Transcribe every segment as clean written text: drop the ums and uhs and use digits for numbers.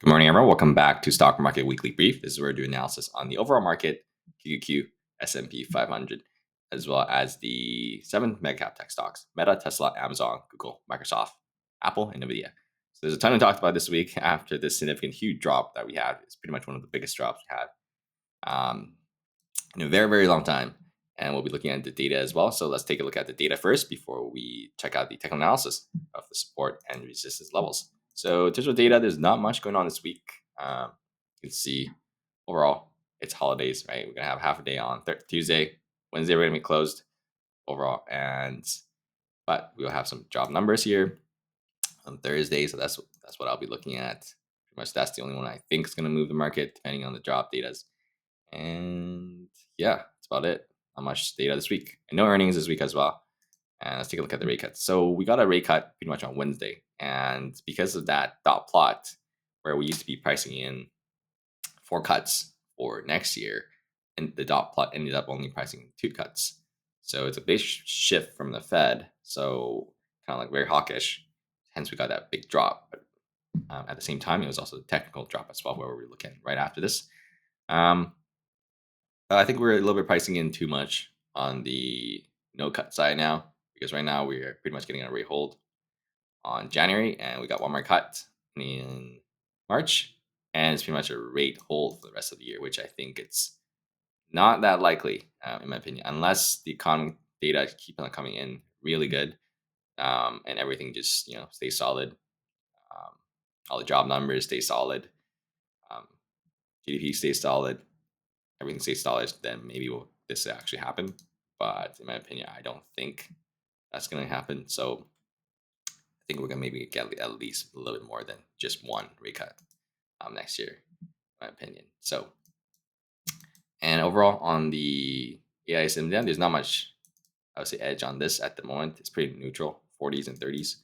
Good morning, everyone. Welcome back to Stock Market Weekly Brief. This is where we do analysis on the overall market, QQQ, S&P 500, as well as the 7 mega cap tech stocks: Meta, Tesla, Amazon, Google, Microsoft, Apple, and Nvidia. So there's a ton to talk about this week after this significant, huge drop that we had. It's pretty much one of the biggest drops we had in a very, very long time. And we'll be looking at the data as well. So let's take a look at the data first before we check out the technical analysis of the support and resistance levels. So in terms of data, there's not much going on this week. You can see overall, it's holidays, right? We're going to have half a day on Tuesday. Wednesday, we're going to be closed overall. But we'll have some job numbers here on Thursday. So that's what I'll be looking at. Pretty much that's the only one I think is going to move the market, depending on the job data. And yeah, that's about it. Not much data this week. And no earnings this week as well. And let's take a look at the rate cuts. So we got a rate cut pretty much on Wednesday. And because of that dot plot, where we used to be pricing in 4 cuts for next year, and the dot plot ended up only pricing 2 cuts. So it's a big shift from the Fed. So kind of like very hawkish. Hence, we got that big drop. But at the same time, it was also a technical drop as well, where we were looking right after this. I think we're a little bit pricing in too much on the no cut side now, because right now we're pretty much getting a rate hold on January, and we got one more cut in March, and it's pretty much a rate hold for the rest of the year, which I think it's not that likely, in my opinion, unless the economic data keep on coming in really good, and everything just stays solid. All the job numbers stay solid, GDP stays solid, everything stays solid, then maybe this will actually happen. But in my opinion, I don't think that's going to happen. So I think we're going to maybe get at least a little bit more than just one rate cut next year, in my opinion. So, and overall on the AI NVDA, there's not much, I would say, edge on this at the moment. It's pretty neutral, 40s and 30s.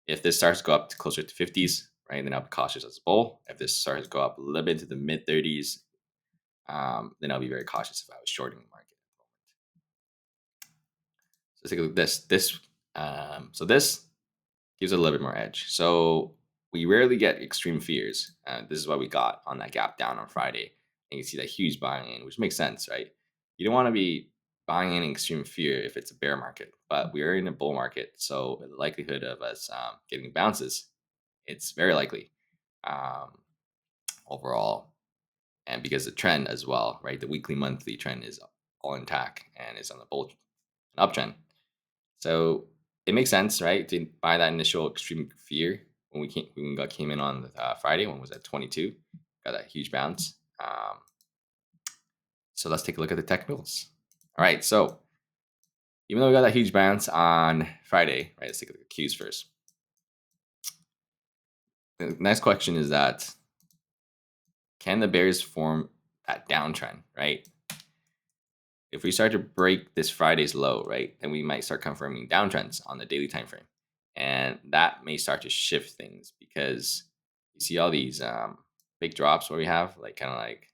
If this starts to go up to closer to 50s, right, then I'll be cautious as a bull. If this starts to go up a little bit to the mid 30s, then I'll be very cautious if I was shorting the market at the moment. So let's take a look at this. So this gives it a little bit more edge. So we rarely get extreme fears. This is what we got on that gap down on Friday. And you see that huge buying in, which makes sense, right? You don't want to be buying in extreme fear if it's a bear market, but we are in a bull market. So the likelihood of us getting bounces, it's very likely overall. And because the trend as well, right? The weekly, monthly trend is all intact and it's on the bull, an uptrend. So it makes sense, right, to buy that initial extreme fear when we came in on Friday, when it was at 22, got that huge bounce. So let's take a look at the technicals. All right, so even though we got that huge bounce on Friday, right, let's take a look at Qs first. The next question is that, can the bears form that downtrend, right? If we start to break this Friday's low, right, then we might start confirming downtrends on the daily time frame. And that may start to shift things, because you see all these big drops where we have kind of like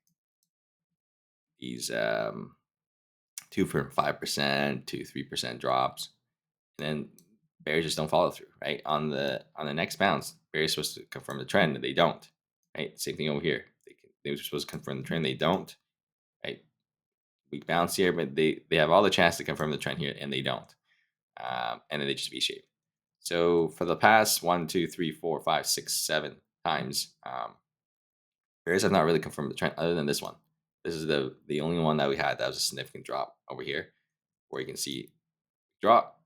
these 2.5% to 3% drops, and then bears just don't follow through, right? On the next bounce, bears supposed to confirm the trend, and they don't, right? Same thing over here. They were supposed to confirm the trend, they don't, right? Weak bounce here, but they have all the chance to confirm the trend here, and they don't. And then they just V-shape. So for the past 1, 2, 3, 4, 5, 6, 7 times, bears have not really confirmed the trend other than this one. This is the only one that we had that was a significant drop over here, where you can see drop,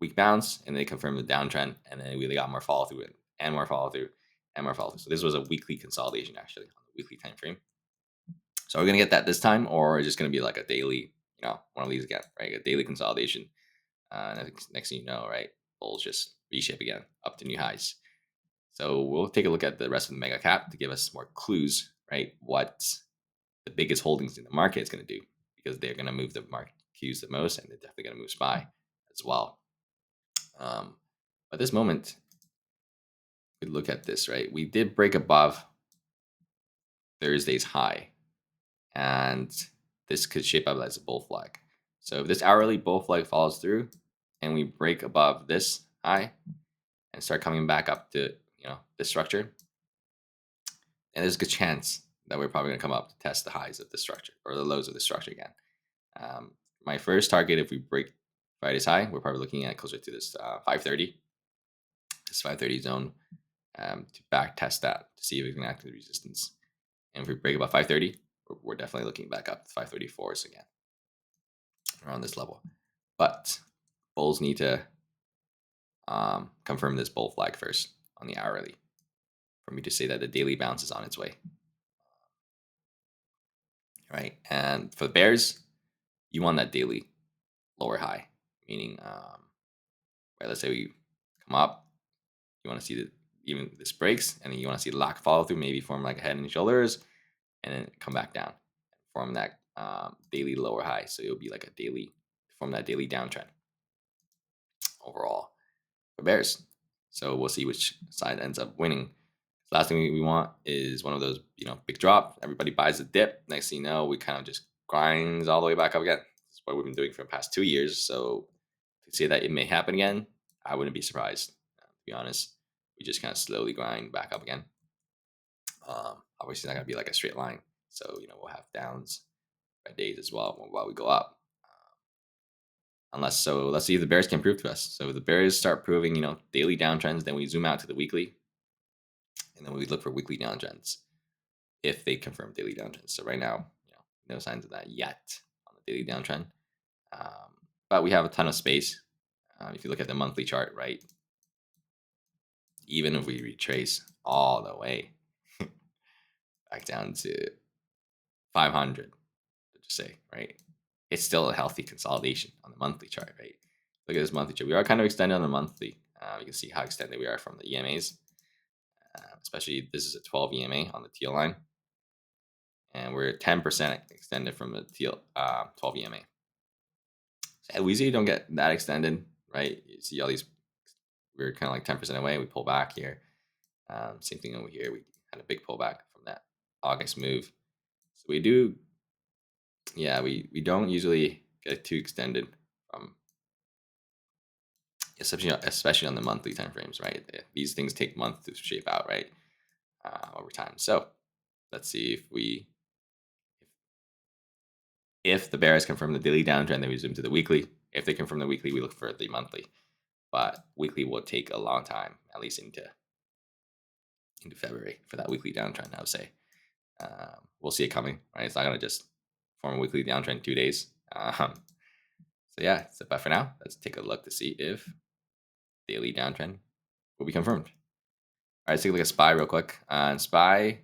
weak bounce, and they confirm the downtrend, and then we really got more follow through and more follow through and more follow through. So this was a weekly consolidation actually on the weekly time frame. So we're gonna get that this time, or it's just gonna be like a daily, one of these again, right? A daily consolidation. And next thing you know, right, bulls just reshape again up to new highs. So we'll take a look at the rest of the mega cap to give us more clues, right? What the biggest holdings in the market is going to do, because they're going to move the market cues the most, and they're definitely going to move SPY as well. At this moment, we look at this, right? We did break above Thursday's high, and this could shape up as a bull flag. So if this hourly bull flag follows through and we break above this high and start coming back up to this structure, And there's a good chance that we're probably going to come up to test the highs of the structure or the lows of the structure again. My first target, if we break Friday's high, we're probably looking at closer to this 530, this 530 zone, to back test that to see if we can act as resistance. And if we break above 530, we're definitely looking back up to 534s again around this level. But bulls need to confirm this bull flag first on the hourly for me to say that the daily bounce is on its way. Right. And for the bears, you want that daily lower high, meaning, right, let's say we come up, you want to see that even this breaks, and then you want to see the lack of follow through, maybe form like a head and shoulders, and then come back down, form that daily lower high. So it'll be like a daily, form that daily downtrend overall for bears. So we'll see which side ends up winning. Last thing we want is one of those, big drop. Everybody buys a dip. Next thing you know, we kind of just grinds all the way back up again. That's what we've been doing for the past 2 years. So to say that it may happen again, I wouldn't be surprised. To be honest, we just kind of slowly grind back up again. Obviously, it's not gonna be like a straight line. So we'll have downs by days as well while we go up. Let's see if the bears can prove to us. So if the bears start proving, daily downtrends, then we zoom out to the weekly, and then we look for weekly downtrends if they confirm daily downtrends. So right now, no signs of that yet on the daily downtrend. But we have a ton of space. If you look at the monthly chart, right, even if we retrace all the way back down to 500, just say, right, it's still a healthy consolidation on the monthly chart, right? Look at this monthly chart. We are kind of extended on the monthly. You can see how extended we are from the EMAs. Especially this is a 12 EMA on the teal line, and we're 10% extended from the teal 12 EMA. And we usually don't get that extended, right? You see all these, we're kind of like 10% away. We pull back here. Same thing over here. We had a big pullback from that August move. So we do, yeah, we don't usually get too extended from, especially on the monthly time frames, right? These things take months to shape out, right? Over time. So let's see if the bears confirm the daily downtrend, then we zoom to the weekly. If they confirm the weekly, we look for the monthly. But weekly will take a long time, at least into February for that weekly downtrend, I would say. We'll see it coming, right? It's not going to just form a weekly downtrend in 2 days. So yeah, but for now, let's take a look to see if daily downtrend will be confirmed. All right, let's take a look at SPY real quick. SPY,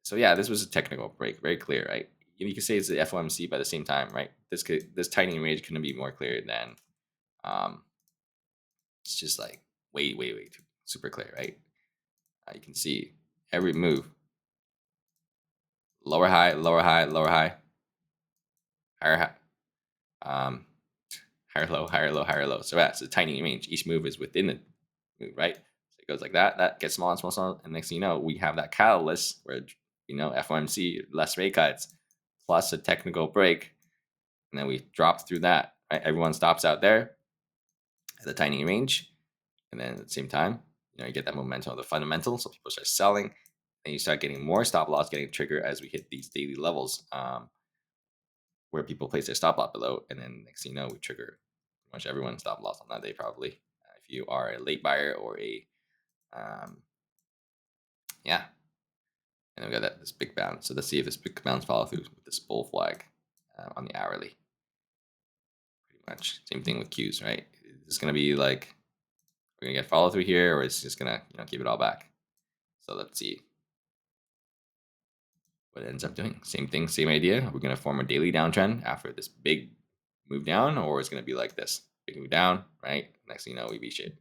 so yeah, this was a technical break, very clear, right? You can say it's the FOMC, but at the same time, right? This tightening range couldn't be more clear than, it's just like way too super clear, right? You can see every move, lower high, lower high, lower high, higher high, higher low, higher low, higher low. So that's a tightening range. Each move is within the move, right? So it goes like that. That gets smaller and smaller, smaller, and next thing you know, we have that catalyst where FOMC, less rate cuts, plus a technical break, and then we drop through that. Right? Everyone stops out there at the tightening range, and then at the same time, you get that momentum of the fundamentals, so people start selling, and you start getting more stop loss getting triggered as we hit these daily levels, where people place their stop loss below, and then next thing you know, we trigger pretty much everyone's stop loss on that day probably. If you are a late buyer or a yeah, and we got this big bounce. So let's see if this big bounce follow through with this bull flag on the hourly. Pretty much same thing with Qs, right? It's gonna be like we're gonna get follow through here, or it's just gonna keep it all back. So let's see what it ends up doing. Same thing, same idea. We're gonna form a daily downtrend after this big move down, or it's gonna be like this big move down, right? Next thing you know, we V-shape.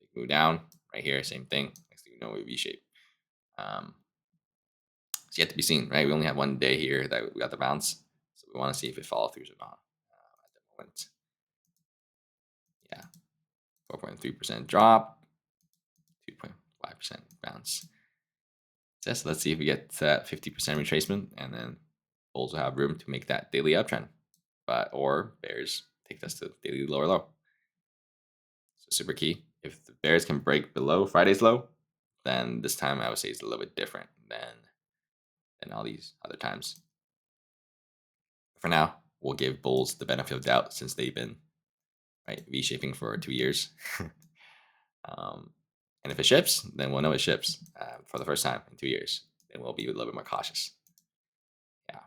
Big move down right here, same thing. Next thing you know, we V-shape. It's yet to be seen, right? We only have 1 day here that we got the bounce, so we want to see if it follow throughs or not at the moment. Yeah, 4.3% drop, 2.5% bounce. So let's see if we get that 50% retracement, and then bulls will have room to make that daily uptrend, or bears take us to daily lower low. So super key. If the bears can break below Friday's low, then this time I would say it's a little bit different than all these other times. For now, we'll give bulls the benefit of doubt since they've been right V-shaping for 2 years. um, and if it ships, then we'll know it ships for the first time in 2 years. Then we'll be a little bit more cautious. Yeah.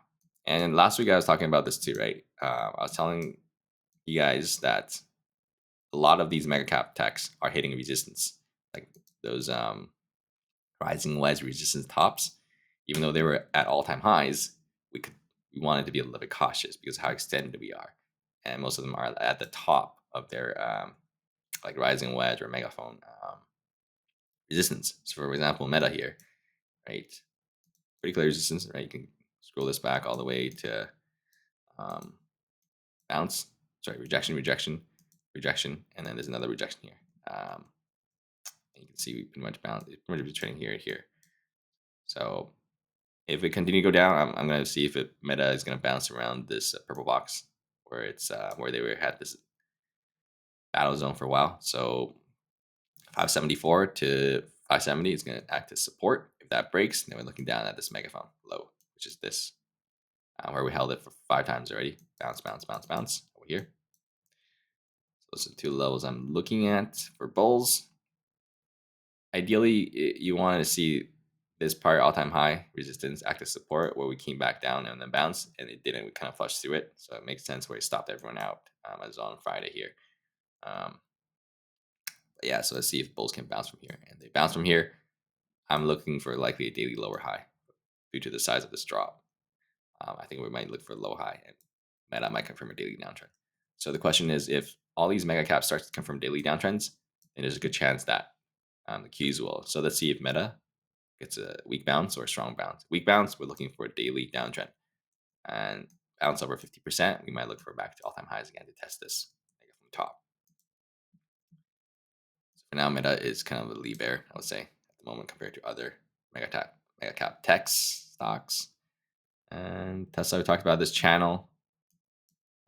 And last week I was talking about this too, right? I was telling you guys that a lot of these mega cap techs are hitting resistance, like those rising wedge resistance tops. Even though they were at all-time highs, we wanted to be a little bit cautious because of how extended we are, and most of them are at the top of their like rising wedge or megaphone resistance. So, for example, Meta here, right? Pretty clear resistance, right? You can scroll this back all the way to um, bounce, sorry, rejection, rejection, rejection, and then there's another rejection here. You can see we pretty much bounce, it's pretty much trading here and here. So if it continue to go down, I'm going to see if Meta is going to bounce around this purple box where it's where they had this battle zone for a while. So 574 to 570 is going to act as support. If that breaks, then we're looking down at this megaphone low, which is this, where we held it for 5 times already. Bounce, bounce, bounce, bounce over here. So those are the 2 levels I'm looking at for bulls. Ideally, you want to see this part all-time high resistance act as support where we came back down and then bounce, and it didn't. We kind of flushed through it, so it makes sense where it stopped everyone out as on Friday here. Yeah, so let's see if bulls can bounce from here, and they bounce from here. I'm looking for likely a daily lower high due to the size of this drop. I think we might look for a low high, and Meta might confirm a daily downtrend. So the question is, if all these mega caps start to confirm daily downtrends, then there's a good chance that the Qs will. So let's see if Meta gets a weak bounce or a strong bounce. Weak bounce, we're looking for a daily downtrend. And bounce over 50%, we might look for back to all-time highs again to test this from the top. So for now, Meta is kind of a lead bear, I would say, at the moment compared to other mega cap techs, stocks. And Tesla, we talked about this channel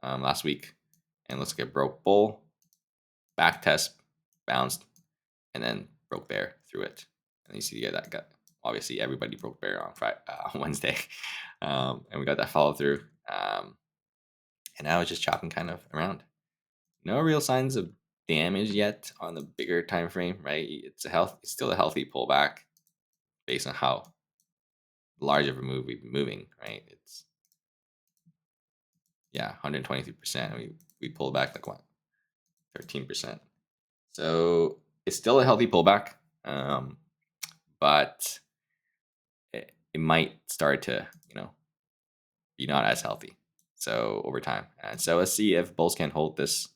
last week. And looks like a broke bull, back test, bounced, and then broke bear through it. And you see that got obviously everybody broke bear on on Wednesday, and we got that follow through. And now it's just chopping kind of around. No real signs of damage yet on the bigger time frame, right? It's still a healthy pullback based on how large of a move we've been moving, right? It's 123%. We pulled back like what, 13%. So it's still a healthy pullback, but it might start to be not as healthy. So over time, and so let's see if bulls can hold this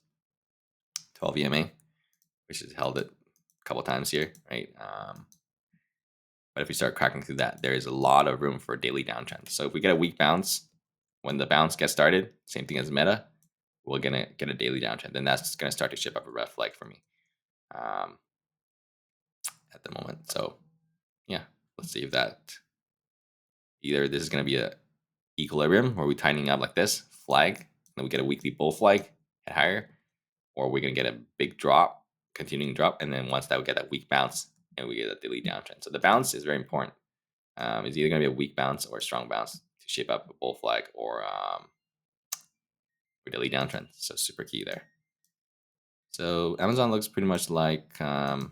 12 EMA, which has held it a couple times here, right? But if we start cracking through that, there is a lot of room for a daily downtrend. So if we get a weak bounce, when the bounce gets started, same thing as Meta, we're gonna get a daily downtrend. Then that's gonna start to ship up a red flag for me at the moment. So yeah, let's see if that either this is gonna be a equilibrium where we tightening up like this flag, then we get a weekly bull flag at higher, or we're gonna get a big drop, continuing drop, and then once that we get that weak bounce and we get a daily downtrend. So the bounce is very important. It's either gonna be a weak bounce or a strong bounce to shape up a bull flag or daily downtrend. So super key there. So Amazon looks pretty much like Qs.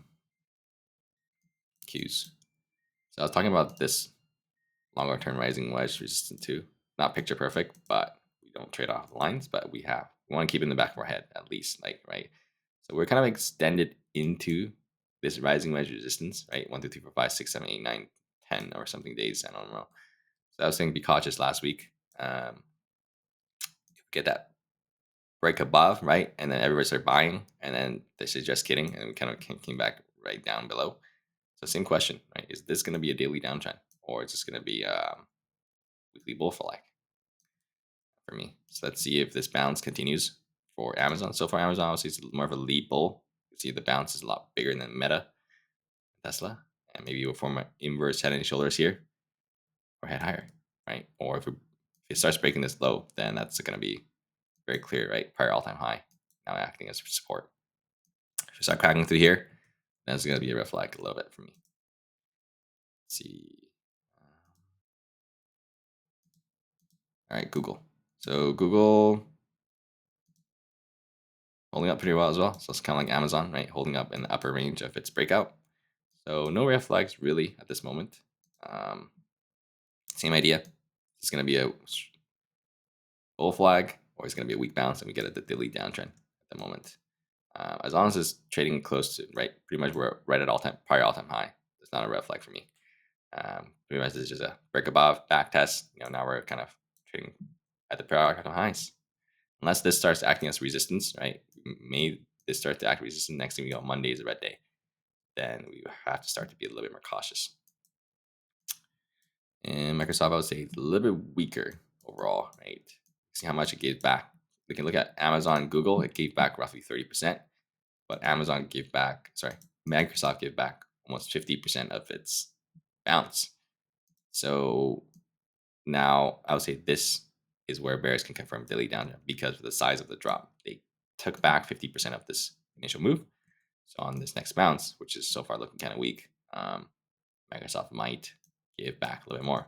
So I was talking about this longer term rising wedge resistant too. Not picture perfect, but we don't trade off the lines, but we want to keep it in the back of our head at least, like, right? So we're kind of extended into this rising wedge resistance, right? 1, 2, 3, 4, 5, 6, 7, 8, 9, 10 or something days. I don't know. So I was saying be cautious last week. Get that break above, right? And then everybody started buying, and then they said just kidding, and we kind of came back right down below. So same question, right? Is this going to be a daily downtrend, or is this going to be weekly bull flag for me? So let's see if this bounce continues for Amazon. So for Amazon, obviously it's more of a lead bull. You see the bounce is a lot bigger than Meta, Tesla, and maybe we'll form an inverse head and shoulders here, or head higher, right? Or if it starts breaking this low, then that's going to be very clear, right? Prior all-time high, now acting as support. If we start cracking through here, then it's going to be a red flag a little bit for me. Let's see. All right, Google. So Google holding up pretty well as well. So it's kind of like Amazon, right? Holding up in the upper range of its breakout. So no red flags really at this moment. Same idea. It's going to be a bull flag or it's going to be a weak bounce and we get a daily downtrend at the moment. As long as it's trading close to, right, pretty much we're right at prior all-time high. It's not a red flag for me. Pretty much this is just a break above, back test. Now we're kind of trading at the prior all-time highs. Unless this starts acting as resistance, right? May this start to act resistance. Next thing we go, Monday is a red day. Then we have to start to be a little bit more cautious. And Microsoft, I would say, a little bit weaker overall, right? See how much it gave back. We can look at Amazon, Google. It gave back roughly 30%, but Microsoft gave back almost 50% of its bounce. So now I would say this is where bears can confirm daily down because of the size of the drop. They took back 50% of this initial move. So on this next bounce, which is so far looking kind of weak, Microsoft might give back a little bit more.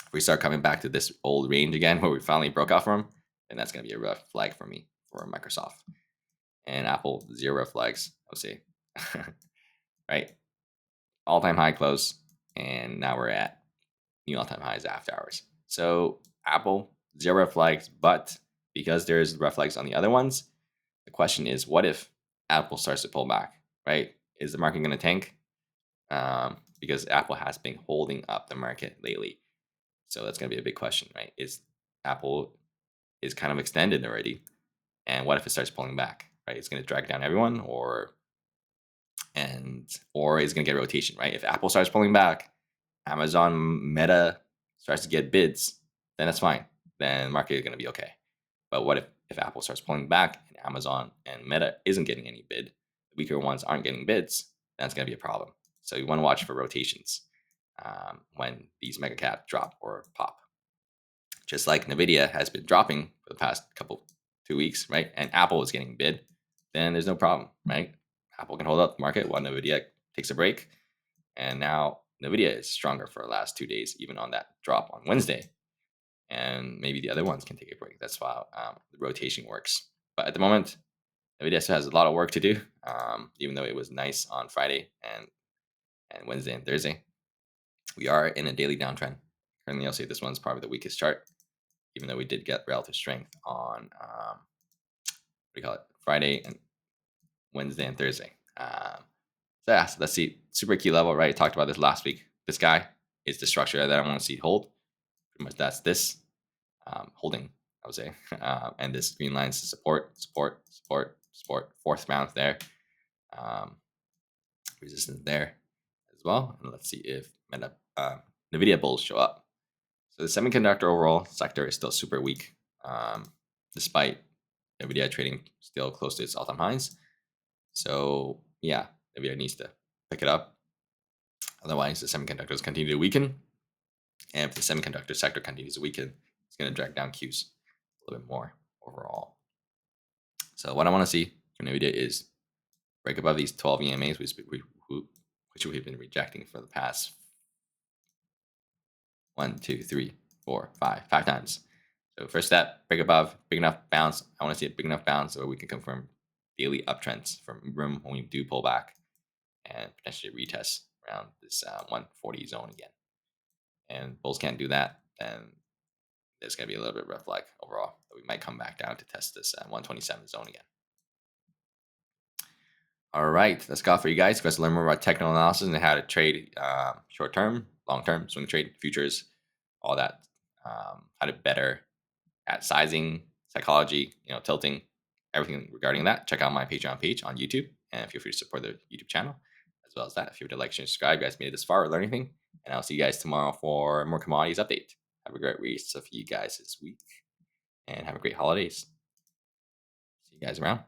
If we start coming back to this old range again, where we finally broke out from, then that's going to be a red flag for me for Microsoft. And Apple, 0 red flags, I would say. Right? All-time high close, and now we're at new all-time highs after hours. So Apple, 0 red flags, but because there's red flags on the other ones, the question is, what if Apple starts to pull back, right? Is the market going to tank? Because Apple has been holding up the market lately. So that's going to be a big question, right? Is Apple is kind of extended already, and what if it starts pulling back, right? It's going to drag down everyone, or it's going to get rotation, right? If Apple starts pulling back, Amazon, Meta starts to get bids, then that's fine. Then the market is going to be okay. But what if Apple starts pulling back and Amazon and Meta isn't getting any bid, the weaker ones aren't getting bids, that's going to be a problem. So you want to watch for rotations when these mega caps drop or pop. Just like Nvidia has been dropping for the past 2 weeks, right? And Apple is getting bid, then there's no problem, right? Apple can hold up the market while Nvidia takes a break. And now Nvidia is stronger for the last 2 days, even on that drop on Wednesday. And maybe the other ones can take a break. That's how the rotation works. But at the moment, Nvidia still has a lot of work to do, even though it was nice on Friday and Wednesday and Thursday. We are in a daily downtrend. Currently, I'll say this one's probably the weakest chart, even though we did get relative strength on Friday and Wednesday and Thursday. So let's see. Super key level, right? I talked about this last week. This guy is the structure that I want to see hold. Pretty much that's this holding, I would say. And this green line is support, support, support, support. Fourth bounce there. Resistance there as well. And let's see if Nvidia bulls show up. So the semiconductor overall sector is still super weak, despite Nvidia trading still close to its all-time highs. So yeah, Nvidia needs to pick it up. Otherwise, the semiconductors continue to weaken. And if the semiconductor sector continues to weaken, it's going to drag down Qs a little bit more overall. So what I want to see from Nvidia is break above these 12 EMAs, which we've been rejecting for the past 5 times. So first step, break above, big enough bounce. I want to see a big enough bounce where we can confirm daily uptrends from room when we do pull back and potentially retest around this 140 zone again. And bulls can't do that, then there's going to be a little bit of red flag overall. But we might come back down to test this 127 zone again. All right, that's got for you guys. If you guys learn more about technical analysis and how to trade short term, long term, swing trade, futures, all that, how to better at sizing, psychology, tilting, everything regarding that, check out my Patreon page on YouTube, and feel free to support the YouTube channel as well as that. If you would like to subscribe, you guys made it this far or learn anything, and I'll see you guys tomorrow for more commodities update. Have a great rest of you guys this week, and have a great holidays. See you guys around.